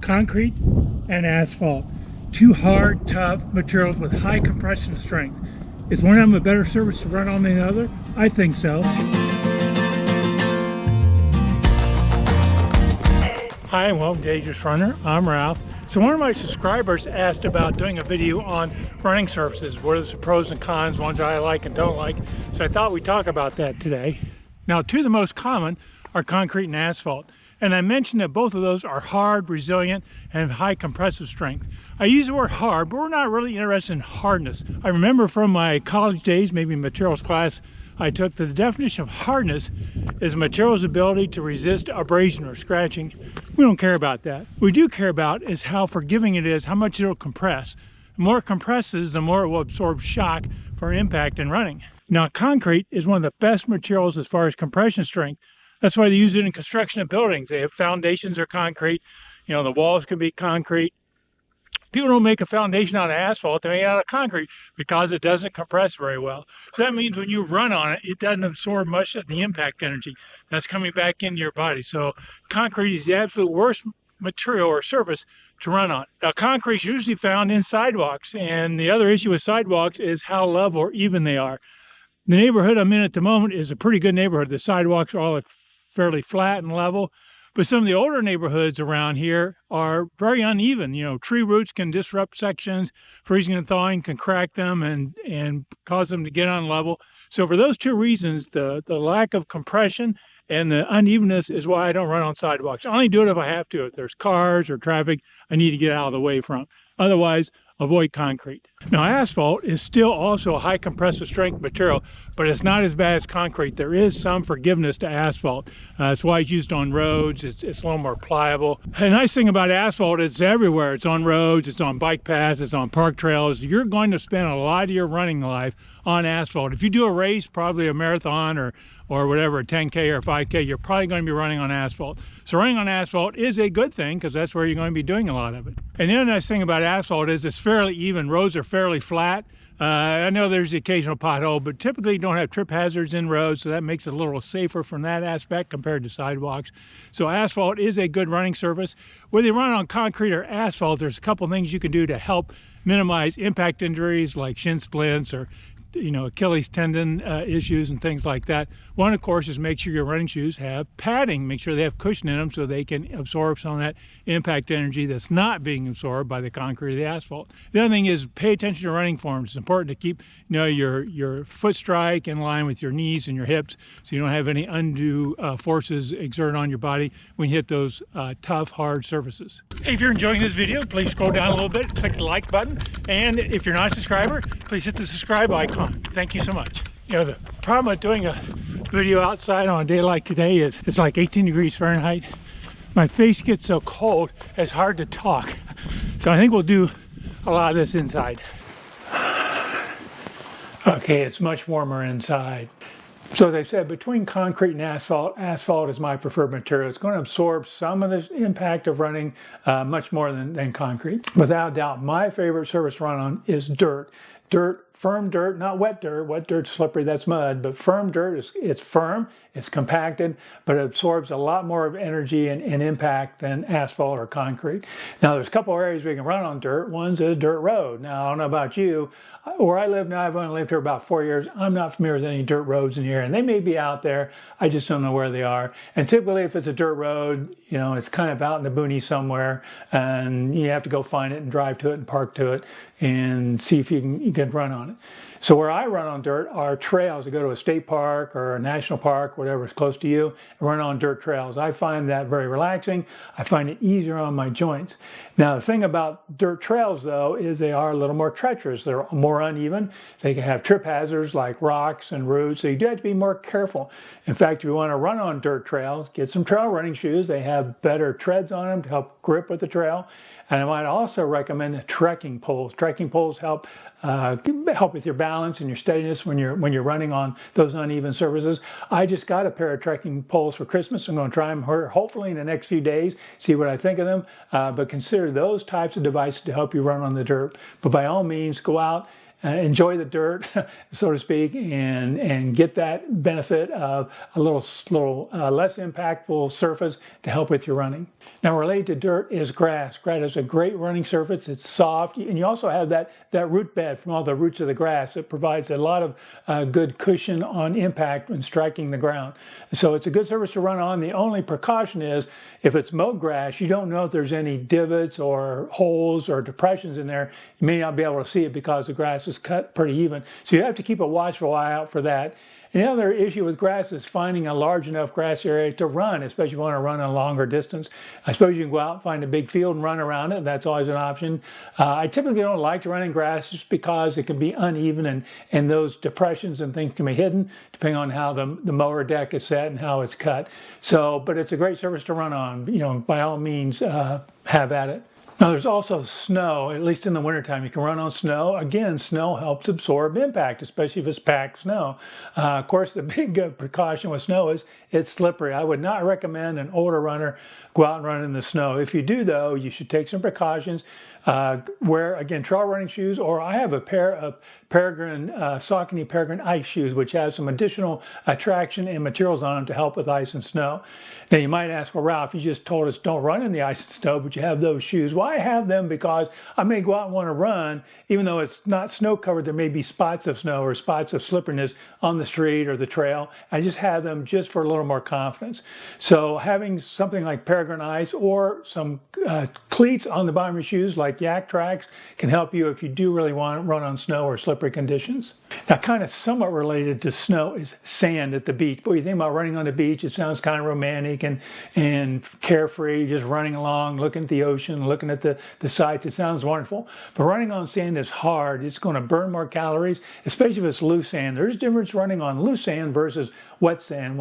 concrete and asphalt. Two hard, tough materials with high compression strength. Is one of them a better surface to run on than the other? I think so. Hi and welcome to Dangerous Runner. I'm Ralph. So one of my subscribers asked about doing a video on running surfaces. What are the pros and cons, ones I like and don't like. So I thought we'd talk about that today. Now, two of the most common are concrete and asphalt. And I mentioned that both of those are hard, resilient, and have high compressive strength. I use the word hard, but we're not really interested in hardness. I remember from my college days, maybe materials class I took, that the definition of hardness is a material's ability to resist abrasion or scratching. We don't care about that. What we do care about is how forgiving it is, how much it'll compress. The more it compresses, the more it will absorb shock for impact and running. Now, concrete is one of the best materials as far as compression strength. That's why they use it in construction of buildings. They have foundations are concrete. You know, the walls can be concrete. People don't make a foundation out of asphalt, they make it out of concrete because it doesn't compress very well. So that means when you run on it, it doesn't absorb much of the impact energy that's coming back into your body. So concrete is the absolute worst material or surface to run on. Now, concrete is usually found in sidewalks, and the other issue with sidewalks is how level or even they are. The neighborhood I'm in at the moment is a pretty good neighborhood. The sidewalks are all fairly flat and level. But some of the older neighborhoods around here are very uneven. You know, tree roots can disrupt sections, freezing and thawing can crack them and cause them to get unlevel. So for those two reasons, the lack of compression and the unevenness is why I don't run on sidewalks. I only do it if I have to. If there's cars or traffic I need to get out of the way from. Otherwise, avoid concrete. Now, asphalt is still also a high compressive strength material, but it's not as bad as concrete. There is some forgiveness to asphalt. That's why it's used on roads. It's a little more pliable. The nice thing about asphalt is it's everywhere. It's on roads, it's on bike paths, it's on park trails. You're going to spend a lot of your running life on asphalt. If you do a race, probably a marathon or whatever, a 10K or 5K, you're probably going to be running on asphalt. So running on asphalt is a good thing because that's where you're going to be doing a lot of it. And the other nice thing about asphalt is it's fairly even. Roads are fairly flat. I know there's the occasional pothole, but typically you don't have trip hazards in roads, so that makes it a little safer from that aspect compared to sidewalks. So asphalt is a good running surface. Whether you run on concrete or asphalt, there's a couple things you can do to help minimize impact injuries like shin splints or Achilles tendon issues and things like that. One, of course, is make sure your running shoes have padding. Make sure they have cushion in them so they can absorb some of that impact energy that's not being absorbed by the concrete or the asphalt. The other thing is pay attention to running forms. It's important to keep your foot strike in line with your knees and your hips so you don't have any undue forces exerted on your body when you hit those tough, hard surfaces. If you're enjoying this video, please scroll down a little bit, click the like button, and if you're not a subscriber, please hit the subscribe icon. Thank you so much. You know, the problem with doing a video outside on a day like today is it's like 18 degrees Fahrenheit. My face gets so cold, it's hard to talk. So I think we'll do a lot of this inside. Okay, it's much warmer inside. So as I said, between concrete and asphalt, asphalt is my preferred material. It's going to absorb some of the impact of running much more than concrete. Without doubt, my favorite surface to run on is dirt. Dirt, firm dirt, not wet dirt. Wet dirt's slippery, that's mud. But firm dirt, it's firm, it's compacted, but it absorbs a lot more of energy and impact than asphalt or concrete. Now, there's a couple areas we can run on dirt. One's a dirt road. Now, I don't know about you. Where I live now, I've only lived here about 4 years. I'm not familiar with any dirt roads in here, and they may be out there. I just don't know where they are. And typically, if it's a dirt road, it's kind of out in the boonies somewhere, and you have to go find it and drive to it and park to it and see if you can run on it. So where I run on dirt are trails. I go to a state park or a national park, whatever is close to you, and run on dirt trails. I find that very relaxing. I find it easier on my joints. Now, the thing about dirt trails, though, is they are a little more treacherous. They're more uneven. They can have trip hazards like rocks and roots, so you do have to be more careful. In fact, if you want to run on dirt trails, get some trail running shoes. They have better treads on them to help grip with the trail. And I might also recommend trekking poles. Trekking poles help with your balance and your steadiness when you're running on those uneven surfaces. I just got a pair of trekking poles for Christmas. I'm going to try them hopefully in the next few days, see what I think of them. But consider those types of devices to help you run on the dirt. But by all means, go out enjoy the dirt, so to speak, and get that benefit of a little less impactful surface to help with your running. Now, related to dirt is grass. Grass is a great running surface. It's soft, and you also have that root bed from all the roots of the grass. It provides a lot of good cushion on impact when striking the ground. So it's a good surface to run on. The only precaution is if it's mowed grass, you don't know if there's any divots or holes or depressions in there. You may not be able to see it because the grass is cut pretty even. So you have to keep a watchful eye out for that. And the other issue with grass is finding a large enough grass area to run, especially if you want to run a longer distance. I suppose you can go out and find a big field and run around it. That's always an option. I typically don't like to run in grass just because it can be uneven and those depressions and things can be hidden depending on how the mower deck is set and how it's cut. So, but it's a great surface to run on. You know, by all means, have at it. Now, there's also snow, at least in the wintertime. You can run on snow. Again, snow helps absorb impact, especially if it's packed snow. Of course, the big precaution with snow is it's slippery. I would not recommend an older runner go out and run in the snow. If you do, though, you should take some precautions. Wear, again, trail running shoes, or I have a pair of Peregrine, Saucony Peregrine ice shoes, which has some additional traction and materials on them to help with ice and snow. Now, you might ask, well, Ralph, you just told us don't run in the ice and snow, but you have those shoes. Well, I have them because I may go out and want to run, even though it's not snow covered, there may be spots of snow or spots of slipperiness on the street or the trail. I just have them just for a little more confidence. So having something like Peregrine ice or some cleats on the bottom of your shoes like Yak tracks can help you if you do really want to run on snow or slippery conditions. Now, kind of somewhat related to snow is sand at the beach. Boy, you think about running on the beach, it sounds kind of romantic and carefree, just running along, looking at the ocean, looking at the sights. It sounds wonderful. But running on sand is hard. It's going to burn more calories, especially if it's loose sand. There's a difference running on loose sand versus wet sand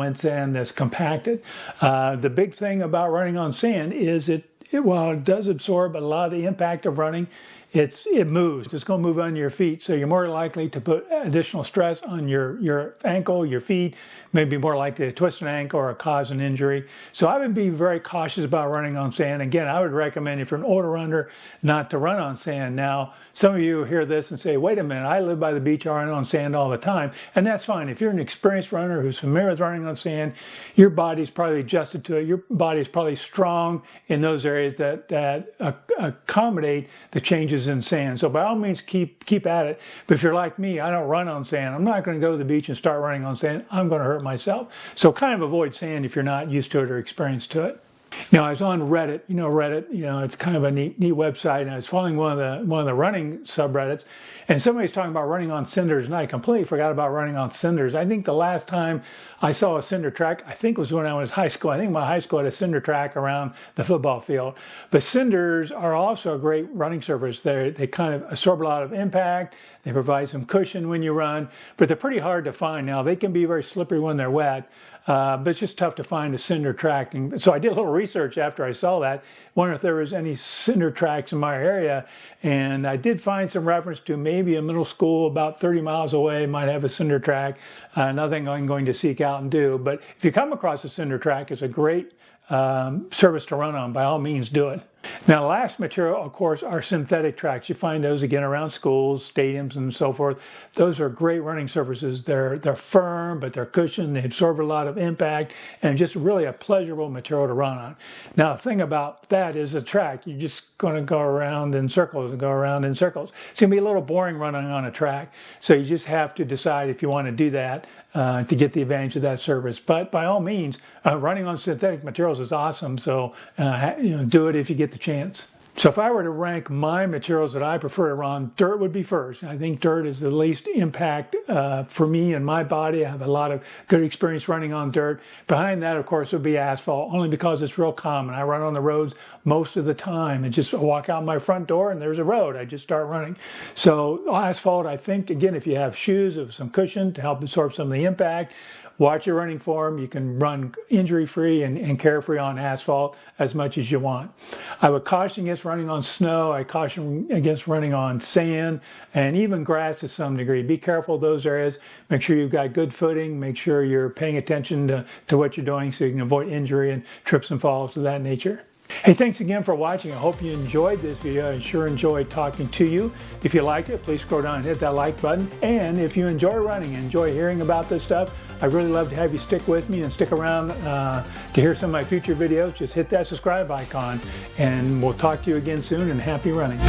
that's compacted. The big thing about running on sand is while it does absorb a lot of the impact of running, it moves. It's going to move on your feet, so you're more likely to put additional stress on your ankle, your feet, maybe more likely to twist an ankle or cause an injury. So I would be very cautious about running on sand. Again, I would recommend if you're an older runner not to run on sand. Now, some of you hear this and say, wait a minute, I live by the beach, I run on sand all the time, and that's fine. If you're an experienced runner who's familiar with running on sand, your body's probably adjusted to it. Your body's probably strong in those areas that accommodate the changes in sand. So by all means, keep at it. But if you're like me, I don't run on sand. I'm not going to go to the beach and start running on sand. I'm going to hurt myself. So kind of avoid sand if you're not used to it or experienced to it. Now, I was on Reddit. Reddit, it's kind of a neat website, and I was following one of the running subreddits, and somebody was talking about running on cinders, and I completely forgot about running on cinders. I think the last time I saw a cinder track, I think was when I was in high school. I think my high school had a cinder track around the football field. But cinders are also a great running surface. They kind of absorb a lot of impact. They provide some cushion when you run, but they're pretty hard to find. Now, they can be very slippery when they're wet, but it's just tough to find a cinder track. And so I did a little research after I saw that, wonder if there was any cinder tracks in my area, and I did find some reference to maybe a middle school about 30 miles away might have a cinder track. Nothing I'm going to seek out and do, but if you come across a cinder track, it's a great surface to run on. By all means, do it. Now, the last material, of course, are synthetic tracks. You find those again around schools, stadiums, and so forth. Those are great running surfaces. They're firm, but they're cushioned. They absorb a lot of impact, and just really a pleasurable material to run on. Now, the thing about that is a track. You're just going to go around in circles and go around in circles. It's going to be a little boring running on a track. So you just have to decide if you want to do that to get the advantage of that surface. But by all means, running on synthetic materials is awesome. So do it if you get the chance. So if I were to rank my materials that I prefer to run, dirt would be first. I think dirt is the least impact for me and my body. I have a lot of good experience running on dirt. Behind that, of course, would be asphalt, only because it's real common. I run on the roads most of the time and just walk out my front door and there's a road. I just start running. So asphalt, I think, again, if you have shoes with some cushion to help absorb some of the impact, watch your running form. You can run injury-free and carefree on asphalt as much as you want. I would caution against running on snow. I caution against running on sand and even grass to some degree. Be careful of those areas. Make sure you've got good footing. Make sure you're paying attention to what you're doing so you can avoid injury and trips and falls of that nature. Hey, thanks again for watching. I hope you enjoyed this video. I sure enjoyed talking to you. If you liked it, please scroll down and hit that like button. And if you enjoy running, enjoy hearing about this stuff, I'd really love to have you stick with me and stick around to hear some of my future videos. Just hit that subscribe icon, and we'll talk to you again soon, and happy running.